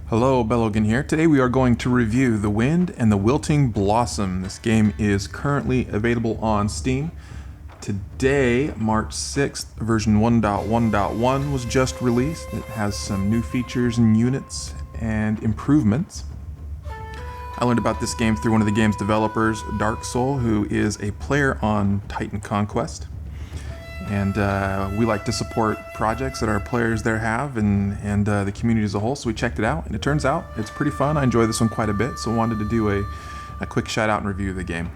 Hello, Bhelogan here. Today we are going to review The Wind and the Wilting Blossom. This game is currently available on Steam. Today, March 6th, version 1.1.1 was just released. It has some new features and units and improvements. I learned about this game through one of the game's developers, Dark Soul, who is a player on Titan Conquest. And we like to support projects that our players there have and the community as a whole, so we checked it out, and it turns out it's pretty fun. I enjoy this one quite a bit, so I wanted to do a quick shout out and review of the game.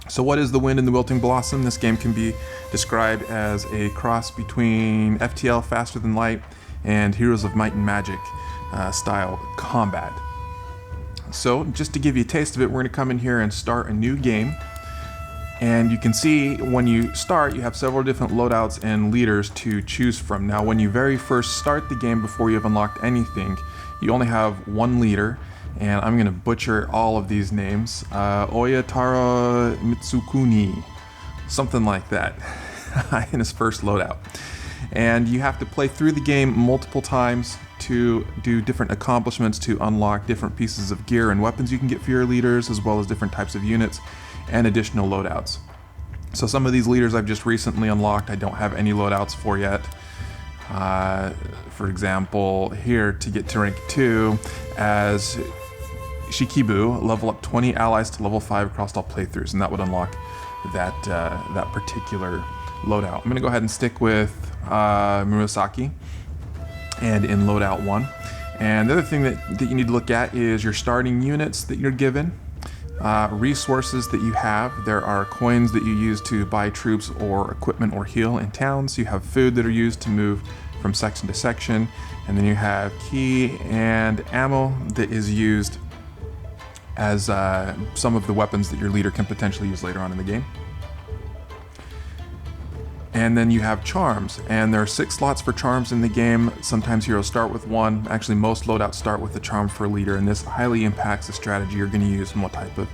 So what is The Wind and the Wilting Blossom? This game can be described as a cross between FTL, Faster Than Light, and Heroes of Might and Magic style combat. So just to give you a taste of it, we're going to come in here and start a new game. And you can see when you start, you have several different loadouts and leaders to choose from. Now, when you very first start the game, before you have unlocked anything, you only have one leader, and I'm going to butcher all of these names. Oyataro Mitsukuni, something like that, in his first loadout. And you have to play through the game multiple times to do different accomplishments to unlock different pieces of gear and weapons you can get for your leaders, as well as different types of units and additional loadouts. So some of these leaders I've just recently unlocked, I don't have any loadouts for yet. For example, here to get to rank 2 as Shikibu, level up 20 allies to level 5 across all playthroughs, and that would unlock that particular loadout. I'm going to go ahead and stick with Murasaki and in loadout 1. And the other thing that you need to look at is your starting units that you're given. Resources that you have. There are coins that you use to buy troops or equipment or heal in towns. You have food that are used to move from section to section, and then you have key and ammo that is used as some of the weapons that your leader can potentially use later on in the game. And then you have charms, and there are 6 slots for charms in the game. Sometimes heroes start with 1. Actually, most loadouts start with a charm for a leader, and this highly impacts the strategy you're going to use and what type of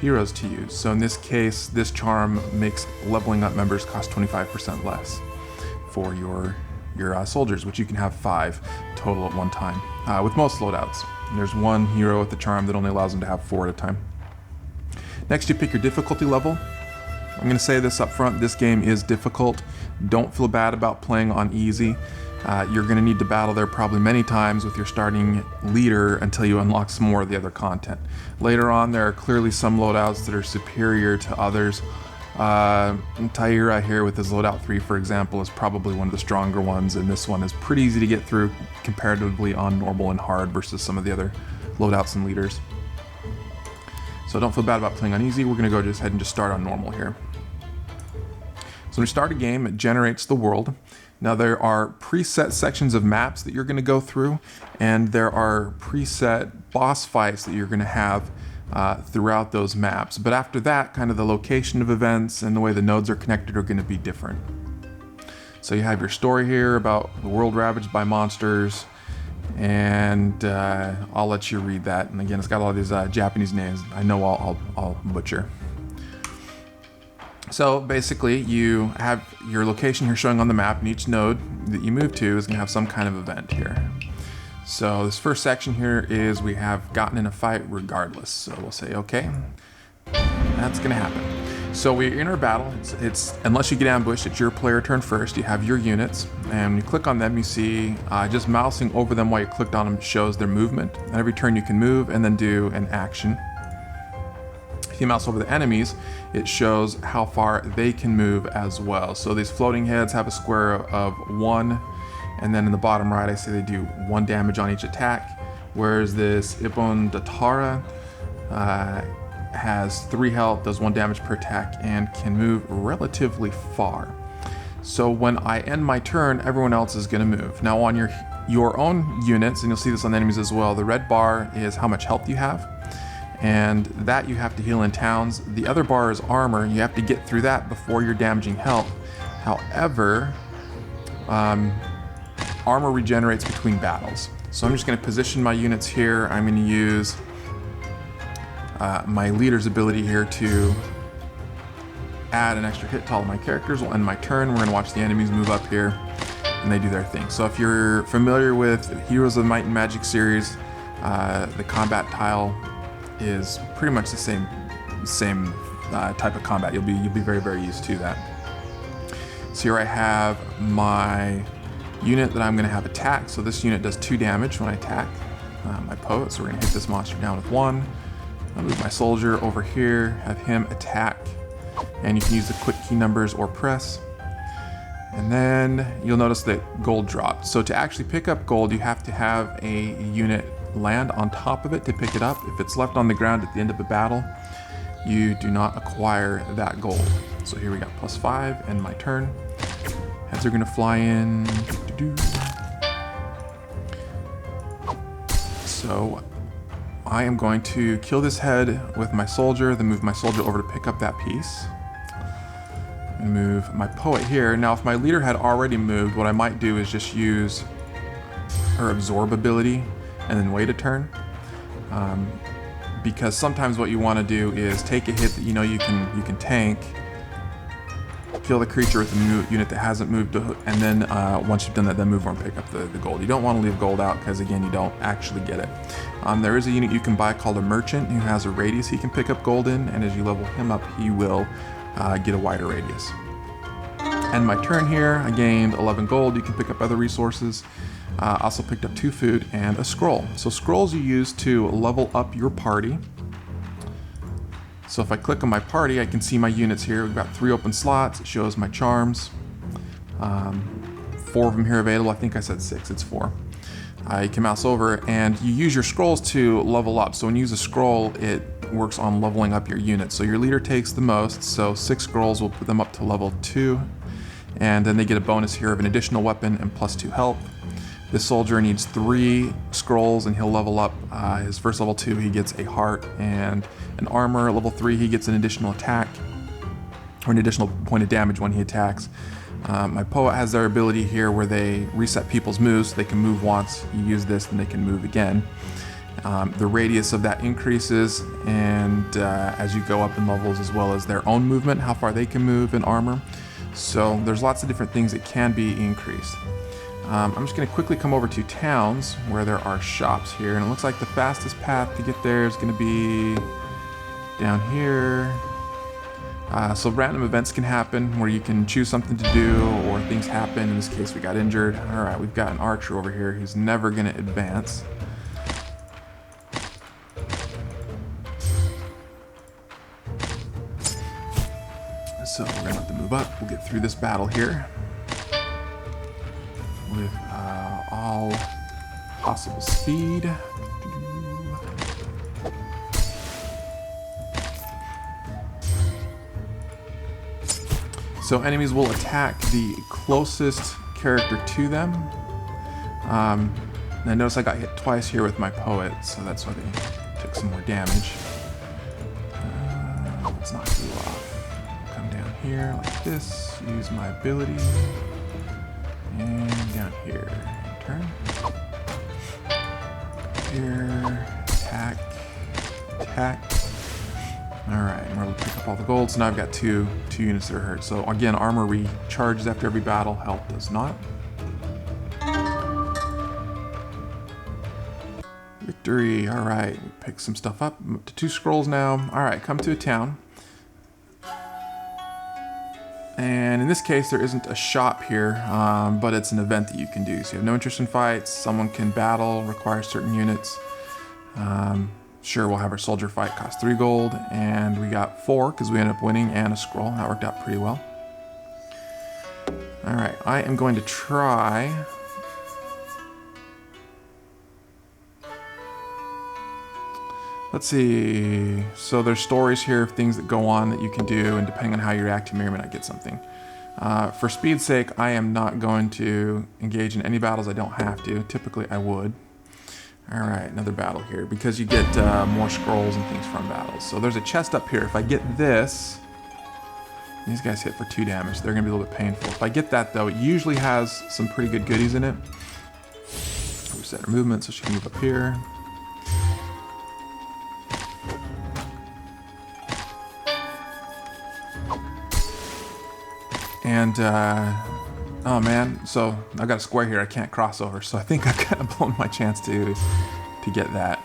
heroes to use. So in this case, this charm makes leveling up members cost 25% less for your soldiers, which you can have 5 total at one time. With most loadouts, there's one hero with the charm that only allows them to have 4 at a time. Next, you pick your difficulty level. I'm going to say this up front, this game is difficult. Don't feel bad about playing on easy. You're going to need to battle there probably many times with your starting leader until you unlock some more of the other content. Later on, there are clearly some loadouts that are superior to others. Taira here with his loadout 3, for example, is probably one of the stronger ones, and this one is pretty easy to get through comparatively on normal and hard versus some of the other loadouts and leaders. So don't feel bad about playing on easy. We're going to go ahead and just start on normal here. So when you start a game, it generates the world. Now there are preset sections of maps that you're going to go through, and there are preset boss fights that you're going to have throughout those maps. But after that, kind of the location of events and the way the nodes are connected are going to be different. So you have your story here about the world ravaged by monsters, and I'll let you read that. And again, it's got all these Japanese names I know I'll butcher. So basically, you have your location here showing on the map, and each node that you move to is going to have some kind of event here. So this first section here is we have gotten in a fight regardless. So we'll say, okay, that's going to happen. So we're in our battle. It's unless you get ambushed, it's your player turn first. You have your units, and you click on them, you see just mousing over them while you clicked on them shows their movement. And every turn you can move and then do an action. If you mouse over the enemies, it shows how far they can move as well. So these floating heads have a square of 1, and then in the bottom right I say they do 1 damage on each attack, whereas this Ippon Datara has 3 health, does 1 damage per attack, and can move relatively far. So when I end my turn, everyone else is going to move. Now on your own units, and you'll see this on the enemies as well, the red bar is how much health you have, and that you have to heal in towns. The other bar is armor. You have to get through that before you're damaging health. However, armor regenerates between battles. So I'm just going to position my units here. I'm going to use my leader's ability here to add an extra hit to all of my characters. We'll end my turn. We're going to watch the enemies move up here, and they do their thing. So if you're familiar with Heroes of Might and Magic series, The combat tile is pretty much the same type of combat. You'll be very, very used to that. So here I have my unit that I'm going to have attack. So this unit does 2 damage when I attack my poet. So we're going to hit this monster down with 1. I'll move my soldier over here, have him attack, and you can use the quick key numbers or press. And then you'll notice that gold dropped. So to actually pick up gold, you have to have a unit land on top of it to pick it up. If it's left on the ground at the end of the battle, you do not acquire that gold. So here we got +5 and my turn. Heads are gonna fly in. So I am going to kill this head with my soldier, then move my soldier over to pick up that piece. And move my poet here. Now if my leader had already moved, what I might do is just use her absorb ability and then wait a turn. Because sometimes what you want to do is take a hit that you know you can tank, kill the creature with a unit that hasn't moved, and then once you've done that, then move on and pick up the gold. You don't want to leave gold out because again, you don't actually get it. There is a unit you can buy called a merchant who has a radius he can pick up gold in, and as you level him up, he will get a wider radius. And my turn here, I gained 11 gold. You can pick up other resources. Also picked up 2 food and a scroll. So scrolls you use to level up your party. So if I click on my party, I can see my units here. We've got 3 open slots. It shows my charms. 4 of them here available. I think I said 6, it's 4. You can mouse over and you use your scrolls to level up. So when you use a scroll, it works on leveling up your units. So your leader takes the most, so 6 scrolls will put them up to level 2. And then they get a bonus here of an additional weapon and +2 health. This soldier needs 3 scrolls and he'll level up. His first level 2, he gets a heart and an armor. Level 3, he gets an additional attack or an additional point of damage when he attacks. My poet has their ability here where they reset people's moves. So they can move once, you use this, and they can move again. The radius of that increases, and as you go up in levels, as well as their own movement, how far they can move in armor. So there's lots of different things that can be increased. I'm just going to quickly come over to towns where there are shops here, and it looks like the fastest path to get there is going to be down here. So random events can happen where you can choose something to do or things happen. In this case, we got injured. All right, we've got an archer over here who's never going to advance. So we're going to have to move up. We'll get through this battle here with all possible speed. So enemies will attack the closest character to them. And I notice I got hit twice here with my poet, so that's why they took some more damage. Let's knock you off. Come down here like this, use my ability. And down here, turn. Here, attack, attack. All right, I'm gonna pick up all the gold. So now I've got two units that are hurt. So again, armor recharges after every battle, health does not. Victory, all right, pick some stuff up. I'm up to 2 scrolls now. All right, come to a town. And in this case, there isn't a shop here, but it's an event that you can do. So you have no interest in fights, someone can battle, requires certain units. Sure, we'll have our soldier fight, cost 3 gold, and we got 4 because we ended up winning and a scroll. That worked out pretty well. All right, I am going to try. Let's see. So there's stories here of things that go on that you can do, and depending on how you react, you may or may not get something. For speed's sake, I am not going to engage in any battles I don't have to. Typically, I would. All right, another battle here, because you get more scrolls and things from battles. So there's a chest up here. If I get this, these guys hit for 2 damage. They're gonna be a little bit painful. If I get that though, it usually has some pretty good goodies in it. Reset her movement so she can move up here. And, oh man, so I've got a square here I can't cross over, so I think I've kind of blown my chance to to get that.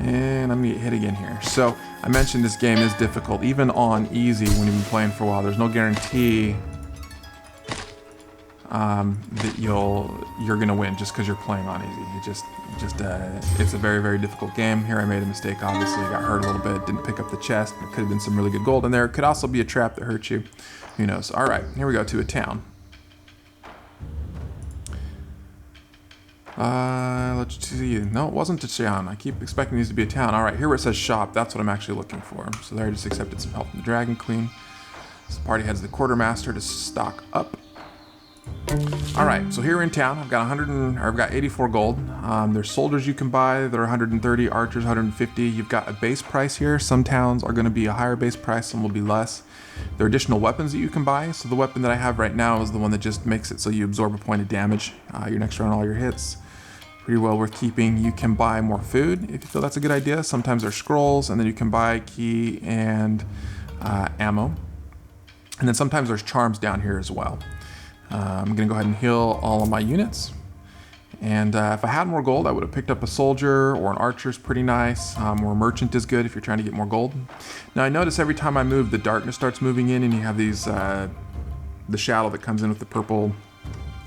And I'm gonna get hit again here. So I mentioned this game is difficult, even on easy when you've been playing for a while. There's no guarantee that you're gonna win just because you're playing on easy. It's a very, very difficult game. Here I made a mistake, obviously, got hurt a little bit, didn't pick up the chest. There could have been some really good gold in there. It could also be a trap that hurts you. Who knows? All right, here we go to a town. Let's see. No, it wasn't a town. I keep expecting these to be a town. All right, here where it says shop, that's what I'm actually looking for. So there I just accepted some help from the Dragon Queen. So the party heads to the quartermaster to stock up. All right, so here we're in town. I've got 84 gold. There's soldiers you can buy that are 130, archers 150. You've got a base price here. Some towns are going to be a higher base price, some will be less. There are additional weapons that you can buy. So the weapon that I have right now is the one that just makes it so you absorb a point of damage your next round, all your hits. Pretty well worth keeping. You can buy more food if you feel that's a good idea. Sometimes there's scrolls, and then you can buy key and ammo. And then sometimes there's charms down here as well. I'm gonna go ahead and heal all of my units. And if I had more gold, I would have picked up a soldier or an archer is pretty nice. Or a merchant is good if you're trying to get more gold. Now I notice every time I move, the darkness starts moving in, and you have these, the shadow that comes in with the purple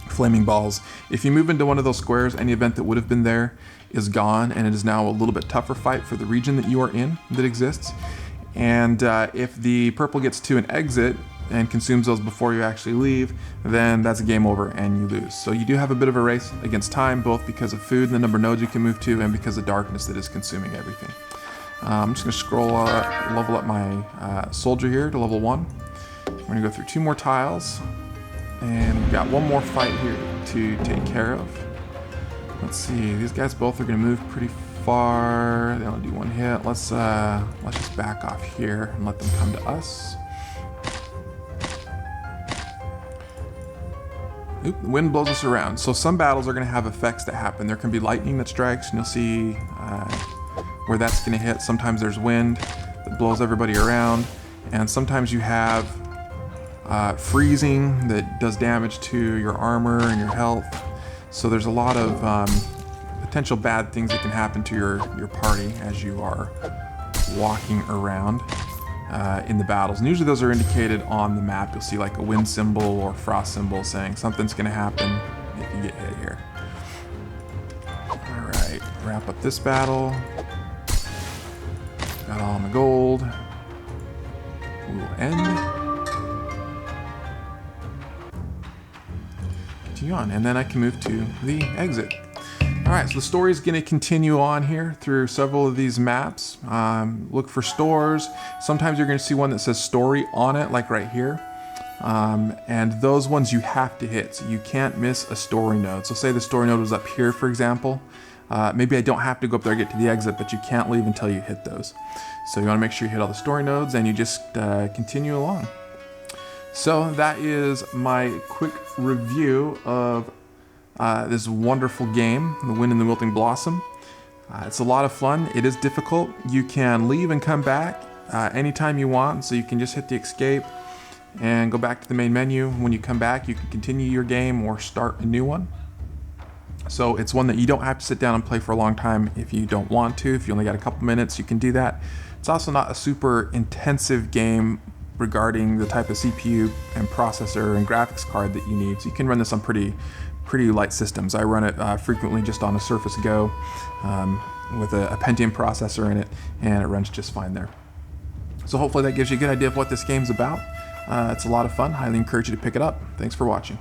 flaming balls. If you move into one of those squares, any event that would have been there is gone, and it is now a little bit tougher fight for the region that you are in that exists. And if the purple gets to an exit and consumes those before you actually leave, then that's a game over and you lose. So you do have a bit of a race against time, both because of food and the number of nodes you can move to, and because of darkness that is consuming everything. I'm just gonna scroll level up my soldier here to level 1. We're gonna go through 2 more tiles, and we've got 1 more fight here to take care of. Let's see, these guys both are gonna move pretty far. They only do 1 hit. Let's just back off here and let them come to us. Oop, the wind blows us around. So some battles are going to have effects that happen. There can be lightning that strikes, and you'll see where that's going to hit. Sometimes there's wind that blows everybody around, and sometimes you have freezing that does damage to your armor and your health. So there's a lot of potential bad things that can happen to your party as you are walking around in the battles. And usually those are indicated on the map. You'll see like a wind symbol or frost symbol saying something's going to happen if you get hit here. All right, wrap up this battle. Got all my gold. We'll end. Continue on, and then I can move to the exit. All right, so the story is going to continue on here through several of these maps. Look for stores. Sometimes you're going to see one that says story on it, like right here. And those ones you have to hit, so you can't miss a story node. So say the story node was up here, for example. Maybe I don't have to go up there to get to the exit, but you can't leave until you hit those. So you want to make sure you hit all the story nodes, and you just continue along. So that is my quick review of this wonderful game, The Wind in the Wilting Blossom. It's a lot of fun. It is difficult. You can leave and come back anytime you want, so you can just hit the escape and go back to the main menu. When you come back, you can continue your game or start a new one. So it's one that you don't have to sit down and play for a long time if you don't want to. If you only got a couple minutes, you can do that. It's also not a super intensive game regarding the type of CPU and processor and graphics card that you need. So you can run this on pretty light systems. I run it frequently just on a Surface Go with a Pentium processor in it, and it runs just fine there. So hopefully that gives you a good idea of what this game's about. It's a lot of fun. Highly encourage you to pick it up. Thanks for watching.